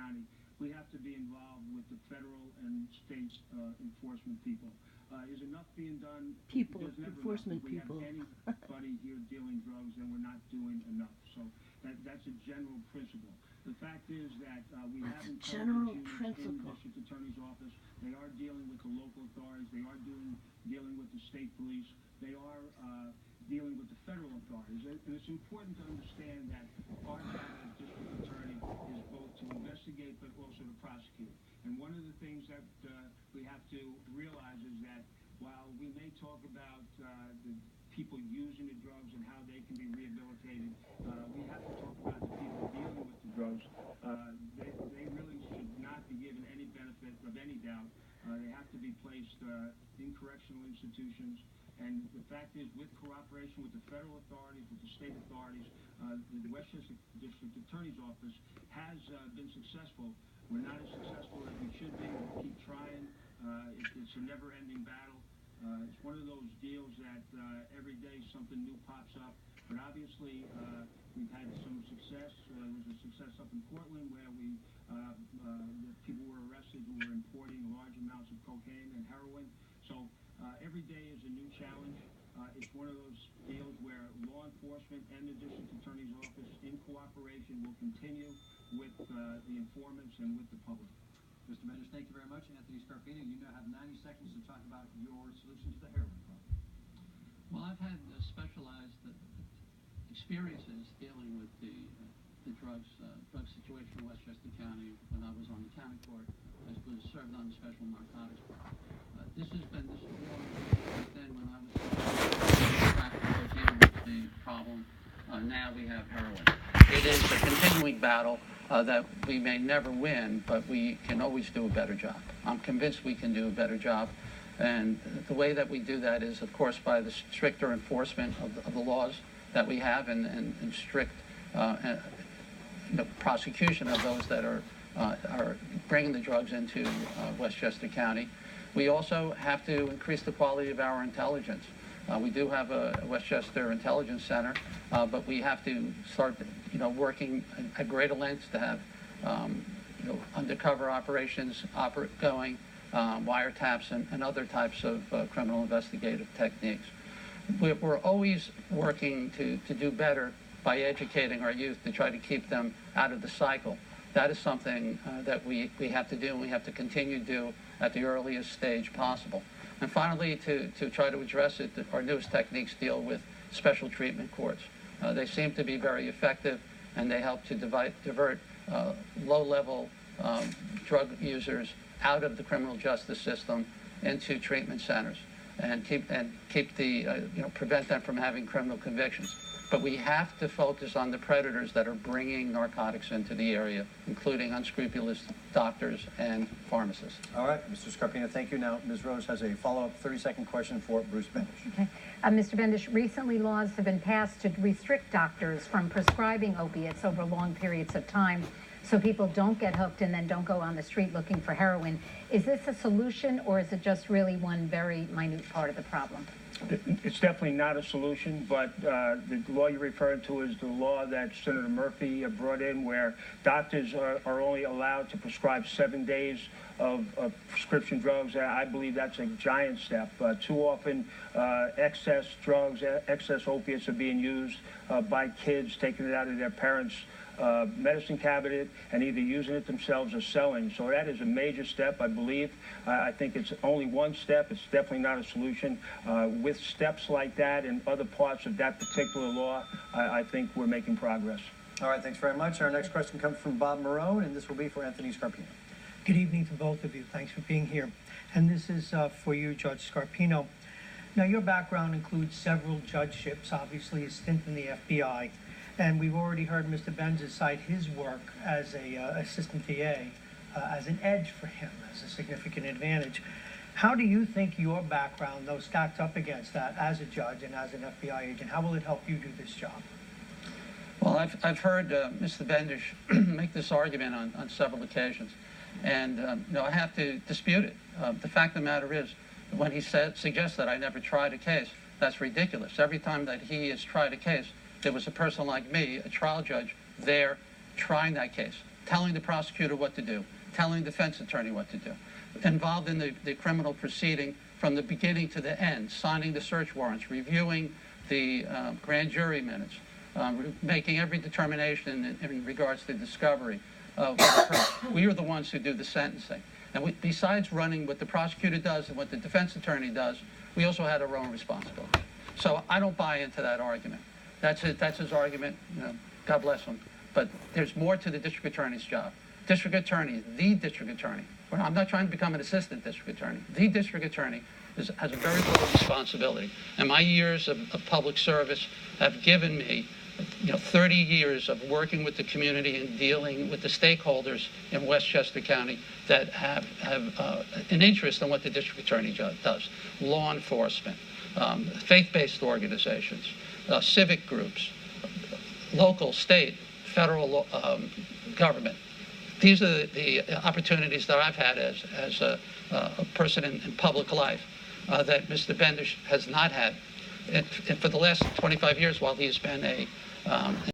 County, we have to be involved with the federal and state enforcement people. Is enough being done? People, There's never enforcement enough. If people. we have anybody here dealing drugs, then we're not doing enough. So that's a general principle. The fact is that we have General intelligence units in the principle. district attorney's office. They are dealing with the local authorities. They are dealing with the state police. They are dealing with the federal authorities. And it's important to understand that our job as district attorney is both to investigate but also to prosecute. And one of the things that we have to realize is that while we may talk about the people using the drugs and how they can be rehabilitated, we have to talk about the people dealing with the drugs. They really should not be given any benefit of any doubt. They have to be placed in correctional institutions. And the fact is, with cooperation with the federal authorities, with the state authorities, the Westchester District Attorney's Office has been successful. We're not as successful as we should be. We'll keep trying. It's a never-ending battle. It's one of those deals that every day something new pops up. But obviously, we've had some success. There was a success up in Portland where the people were arrested who were importing large amounts of cocaine and heroin. So every day is a new challenge. It's one of those deals where law enforcement and the district attorney's office, in cooperation, will continue with the informants and with the public. Mr. Bendish, thank you very much. Anthony Scarpino, you now have 90 seconds to talk about your solution to the heroin problem. Well, I've had specialized experiences dealing with the drug situation in Westchester County when I was on the county court. I was served on the special narcotics court. This has been this war. Then when I was dealing with the problem, now we have heroin. It is a continuing battle that we may never win, but we can always do a better job. I'm convinced we can do a better job. And the way that we do that is, of course, by the stricter enforcement of the laws that we have and strict prosecution of those that are bringing the drugs into Westchester County. We also have to increase the quality of our intelligence. We do have a Westchester Intelligence Center, but we have to start, working at greater lengths to have, undercover operations going, wiretaps, and other types of criminal investigative techniques. We're always working to do better by educating our youth to try to keep them out of the cycle. That is something that we have to do, and we have to continue to do at the earliest stage possible. And finally, to try to address it, our newest techniques deal with special treatment courts. They seem to be very effective, and they help to divert low-level drug users out of the criminal justice system into treatment centers and prevent them from having criminal convictions. But we have to focus on the predators that are bringing narcotics into the area, including unscrupulous doctors and pharmacists. All right, Mr. Scarpino, thank you. Now, Ms. Rose has a follow-up 30-second question for Bruce Bendish. Okay. Mr. Bendish, recently laws have been passed to restrict doctors from prescribing opiates over long periods of time so people don't get hooked and then don't go on the street looking for heroin. Is this a solution, or is it just really one very minute part of the problem? It's definitely not a solution, but the law you referred to is the law that Senator Murphy brought in, where doctors are only allowed to prescribe 7 days of prescription drugs. I believe that's a giant step. Too often, excess drugs, excess opiates are being used by kids, taking it out of their parents' medicine cabinet and either using it themselves or selling. So that is a major step, I believe. I think it's only one step. It's definitely not a solution. With steps like that and other parts of that particular law, I think we're making progress. All right, thanks very much. Our next question comes from Bob Marone, and this will be for Anthony Scarpino. Good evening to both of you. Thanks for being here. And this is for you, Judge Scarpino. Now, your background includes several judgeships, obviously a stint in the FBI, and we've already heard Mr. Bendish cite his work as a assistant DA as an edge for him, as a significant advantage. How do you think your background, though, stacks up against that as a judge and as an FBI agent? How will it help you do this job? Well, I've heard Mr. Bendish make this argument on several occasions, and I have to dispute it. The fact of the matter is, when he suggests that I never tried a case, that's ridiculous. Every time that he has tried a case, there was a person like me, a trial judge, there trying that case. telling the prosecutor what to do, telling the defense attorney what to do, involved in the criminal proceeding from the beginning to the end, signing the search warrants, reviewing the grand jury minutes, making every determination in regards to discovery. We are the ones who do the sentencing. And besides running what the prosecutor does and what the defense attorney does, we also had our own responsibility. So I don't buy into that argument. That's his argument. You know, God bless him. But there's more to the district attorney's job. District attorney, the district attorney. I'm not trying to become an assistant district attorney. The district attorney has a very broad responsibility. And my years of public service have given me 30 years of working with the community and dealing with the stakeholders in Westchester County that have an interest in what the district attorney does. Law enforcement, faith-based organizations, civic groups, local, state, federal government. These are the opportunities that I've had as a person in public life that Mr. Bendish has not had. And for the last 25 years, while he's been a